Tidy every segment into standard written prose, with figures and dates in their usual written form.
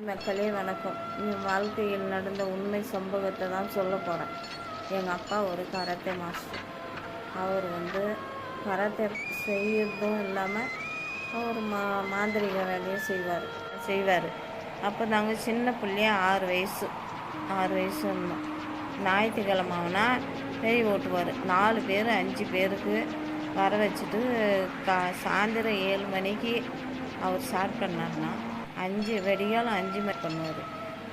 மக்களே வணக்கம். என் வாழ்க்கையில் நடந்த உண்மை சம்பவத்தை தான் சொல்ல போகிறேன். எங்கள் அப்பா ஒரு கராத்தே மாஸ்டர். அவர் கராத்தே செய்யறதும் இல்லாமல் அவர் மாந்திரிக வேலையும் செய்வார். அப்போ நாங்கள் சின்ன பிள்ளைய 6 வயசு இருந்தோம். ஞாயிற்றுக்கிழமைனா பெரிய ஓட்டுவார். 4 பேர் 5 பேருக்கு வர வச்சுட்டு சாயந்தரம் 7 மணிக்கு அவர் ஸ்டார்ட் பண்ணார்னா 5 மணி பண்ணுவார்.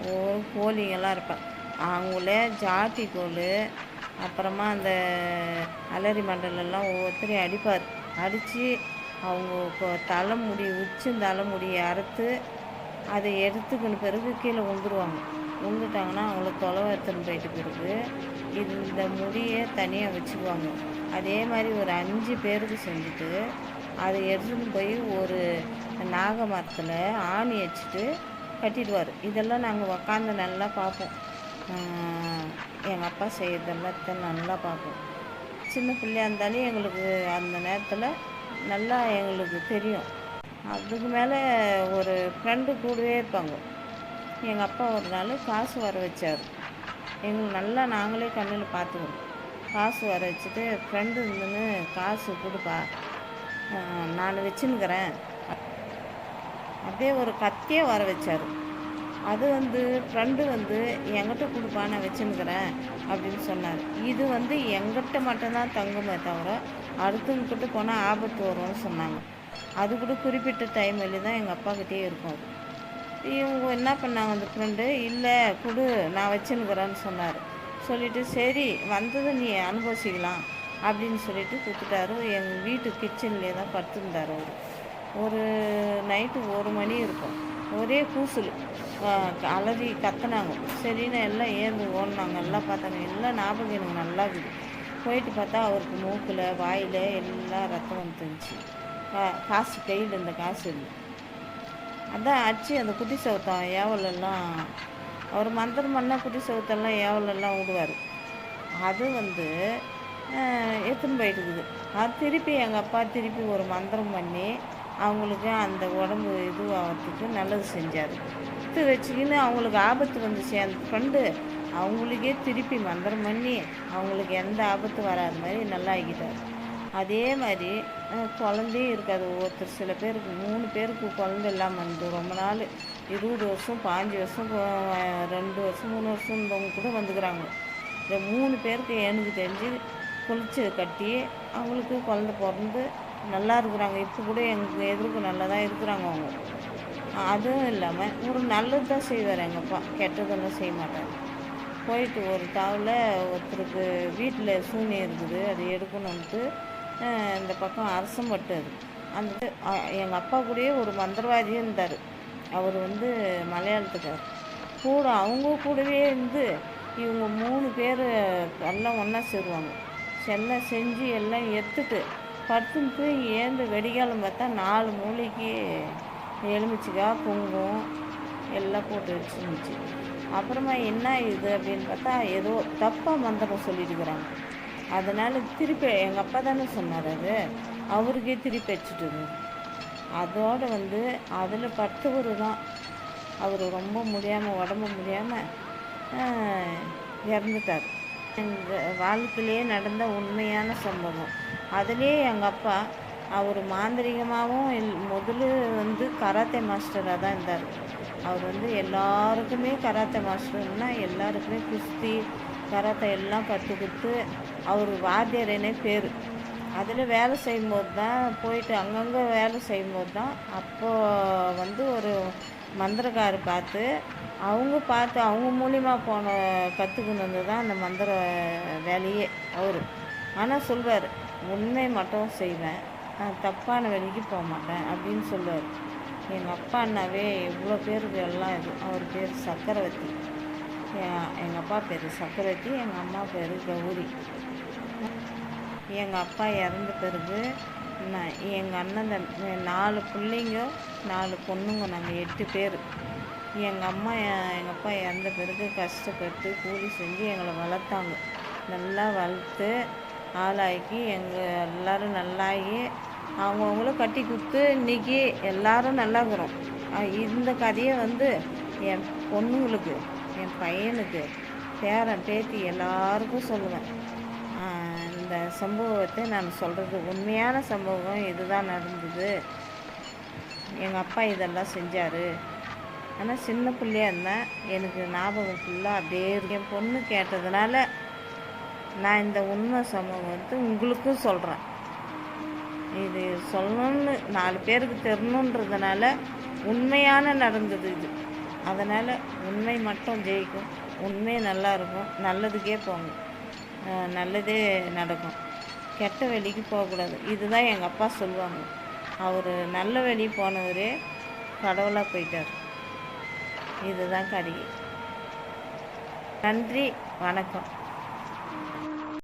ஒரு கோழிங்கெல்லாம் இருப்பாங்க. அவங்களே ஜாட்டி கோல், அப்புறமா அந்த அலரி மண்டலெல்லாம் ஒவ்வொருத்தரையும் அடிப்பார். அடித்து அவங்க தலைமுடி தலைமுடியை அறுத்து அதை எடுத்துக்கின பிறகு கீழே விழுந்துட்டாங்கன்னா அவங்கள தொலைவை எடுத்துன்னு போயிட்டு பிறகு இந்த முடியை தனியாக வச்சுக்குவாங்க. அதே மாதிரி ஒரு 5 பேருக்கு செஞ்சுட்டு அதை எடுத்துன்னு போய் ஒரு நாக மரத்தில் ஆணி வச்சுட்டு கட்டிடுவார். இதெல்லாம் நாங்கள் உக்காந்து நல்லா பார்ப்போம். எங்கள் அப்பா செய்கிறதெல்லாம் நல்லா பார்ப்போம். சின்ன பிள்ளையா இருந்தாலும் எங்களுக்கு அந்த நேரத்தில் நல்லா எங்களுக்கு தெரியும். அதுக்கு மேலே ஒரு ஃப்ரெண்டு கூடவே இருப்பாங்க. எங்கள் அப்பா ஒரு நாள் காசு வர வச்சார். எங்களுக்கு நல்லா நாங்களே கண்ணில் பார்த்துக்கணும். காசு வர வச்சுட்டு ஃப்ரெண்டு இருந்துன்னு காசு கொடுப்பா, நான் வச்சுன்னுக்கிறேன். அப்படியே ஒரு கத்தியே வர வச்சார். அது ஃப்ரெண்டு என்கிட்ட கொடுப்பா, நான் வச்சுன்னுக்கிறேன் அப்படின்னு சொன்னார். இது எங்கிட்ட மட்டும்தான் தங்குமே தவிர அடுத்தவங்கிட்ட போனால் ஆபத்து வரும்னு சொன்னாங்க. அது கூட குறிப்பிட்ட டைம் வெளியே தான் எங்கள் அப்பாக்கிட்டே இருக்கும். இவங்க என்ன பண்ணாங்க, அந்த ஃப்ரெண்டு இல்லை கொடு நான் வச்சுன்னுக்கிறேன்னு சொன்னார். சொல்லிவிட்டு சரி வந்ததை நீ அனுபவிச்சிக்கலாம் அப்படின்னு சொல்லிட்டு கொடுத்துட்டாரு. எங்கள் வீட்டு கிச்சன்லேயே தான் படுத்துருந்தார் அவர். ஒரு நைட்டு 1 மணி இருக்கும். ஒரே கூசல் அலறி கத்துனாங்க. சரின்னு எல்லாம் ஏந்து ஓடினாங்க. எல்லாம் பார்த்தாங்க. எல்லாம் ஞாபகம் எனக்கு நல்லா இருக்குது. போயிட்டு பார்த்தா அவருக்கு மூக்கில் வாயில் எல்லாம் ரத்தம் வந்துருந்துச்சு. காசு கையில் இருந்த காசு இருந்து அதான் அடிச்சு அந்த குட்டி சவுத்தம் ஏவலெல்லாம் அவர் மந்திரம் பண்ணால் குட்டி சவுத்தெல்லாம் ஏவலெல்லாம் விடுவார். அது எடுத்துன்னு போயிட்டுருக்குது. அது திருப்பி எங்கள் அப்பா திருப்பி ஒரு மந்திரம் பண்ணி அவங்களுக்கு அந்த உடம்பு ஆகிறதுக்கு நல்லது செஞ்சார். எடுத்து வச்சுக்கின்னு அவங்களுக்கு ஆபத்து வந்துச்சு. அந்த ஃப்ரெண்டு அவங்களுக்கே திருப்பி மந்திரம் பண்ணி அவங்களுக்கு எந்த ஆபத்து வராத மாதிரி நல்லா ஆகிட்டார். அதே மாதிரி குழந்தையும் இருக்காது. ஒருத்தர் சில பேருக்கு 3 பேருக்கு குழந்தை இல்லாமல் ரொம்ப நாள் 20 வருஷம் 15 வருஷம் 2 வருஷம் 3 வருஷம் இருந்தவங்க கூட வந்துக்கிறாங்க. இந்த 3 பேருக்கு எனக்கு தெரிஞ்சு குளிச்சு கட்டி அவங்களுக்கு குழந்தை பிறந்து நல்லா இருக்கிறாங்க. இப்போ கூட எங்களுக்கு எதிர்க்கு நல்லா தான் இருக்கிறாங்க அவங்க. அதுவும் இல்லாமல் ஒரு நல்லது தான் செய்வார் எங்கள் அப்பா, கெட்டதெல்லாம் செய்ய மாட்டார். போயிட்டு ஒரு தாவில் ஒருத்தருக்கு வீட்டில் சூனியம் இருக்குது, அது எடுக்கணுன்ட்டு இந்த பக்கம் அரசம் பட்டார். அந்த எங்கள் அப்பா கூடயே ஒரு மந்திரவாதியும் இருந்தார். அவர் மலையாளத்துக்கார். கூட அவங்க கூடவே இருந்து இவங்க 3 பேர் எல்லாம் ஒன்றா சேருவாங்க. எல்லாம் செஞ்சு எல்லாம் எடுத்துட்டு படுத்துட்டு ஏந்து வெடிகாலம் பார்த்தா 4 மூளைக்கு எலுமிச்சிக்காய் குங்குமம் எல்லாம் போட்டு வச்சுருந்துச்சு. அப்புறமா என்ன இது அப்படின்னு பார்த்தா ஏதோ தப்பாக மந்திரம் சொல்லிட்டுக்கிறாங்க. அதனால் திருப்பி எங்கள் அப்பா தானே சொன்னார், அது அவருக்கே திருப்பி வச்சுட்டுது. அதோடு அதில் பட்டவர் தான் அவர் ரொம்ப முடியாமல் உடம்பு முடியாமல் இறந்துட்டார். எங்கள் வாழ்க்கையிலே நடந்த உண்மையான சம்பவம். அதிலே எங்கள் அப்பா அவர் மாந்திரிகமாகவும் முதல்ல கராத்தே மாஸ்டராக தான் இருந்தார். அவர் எல்லாருக்குமே கராத்தே மாஸ்டர்னால் எல்லாருக்குமே குஸ்தி கராத்தே எல்லாம் கற்றுக் கொடுத்து அவர் வாத்தியாரனே பேர். அதில் வேலை செய்யும்போது தான் போயிட்டு அங்கங்கே வேலை செய்யும்போது தான் அப்போது ஒரு மந்திரக்காரர் பார்த்து அவங்க மூலிமா கற்றுக்கணுன்னு தான் அந்த மந்திர வேலையே அவர். ஆனால் சொல்வார், உண்மை மட்டும் செய்வேன், தப்பான வேலைக்கு போக மாட்டேன் அப்படின்னு சொல்லுவார். எங்கள் அப்பா அண்ணாவே எவ்வளோ பேருக்கு எல்லாம் இது. அவர் பேர் சக்கரவர்த்தி. எங்கள் அப்பா பேர் சக்கரவர்த்தி, எங்கள் அம்மா பேர் கௌரி. எங்கள் அப்பா இறந்த பிறகு எங்கள் அண்ணன் 4 பிள்ளைங்க 4 பொண்ணுங்க, நாங்கள் 8 பேர். எங்கள் அப்பா இறந்த பிறகு கஷ்டப்பட்டு கூலி செஞ்சு எங்களை வளர்த்தாங்க. நல்லா வளர்த்து ஆளாக்கி எல்லோரும் நல்லாகி அவங்கவுங்களும் கட்டி கொடுத்து இன்றைக்கி எல்லோரும் நல்லா இருக்கிறோம். இந்த கதையை என் பொண்ணுங்களுக்கு, என் பையனுக்கு, பேரன் பேத்தி எல்லாருக்கும் சொல்லுவேன். இந்த சம்பவத்தை நான் சொல்கிறது உண்மையான சம்பவம், இதுதான் நடந்தது, எங்கள் அப்பா இதெல்லாம் செஞ்சார். ஆனால் சின்ன பிள்ளையாக இருந்தேன், எனக்கு ஞாபகம் ஃபுல்லாக அப்படியே இருக்கு. என் பொண்ணு கேட்டதுனால நான் இந்த உண்மை சம்பவத்தை உங்களுக்கும் சொல்கிறேன். இது சொல்லணும்னு 4 பேருக்கு தெரியணுன்றதுனால உண்மையான நடந்தது இது. அதனால் உண்மை மட்டும் ஜெயிக்கும், உண்மை நல்லா இருக்கும், நல்லதுக்கே போங்க, நல்லதே நடக்கும், கெட்ட வழிக்கு போகக்கூடாது. இதுதான் எங்கள் அப்பா சொல்லுவாங்க. அவர் நல்ல வழி போனவரே கடவுளாக போயிட்டார். இதுதான் கதை. நன்றி, வணக்கம்.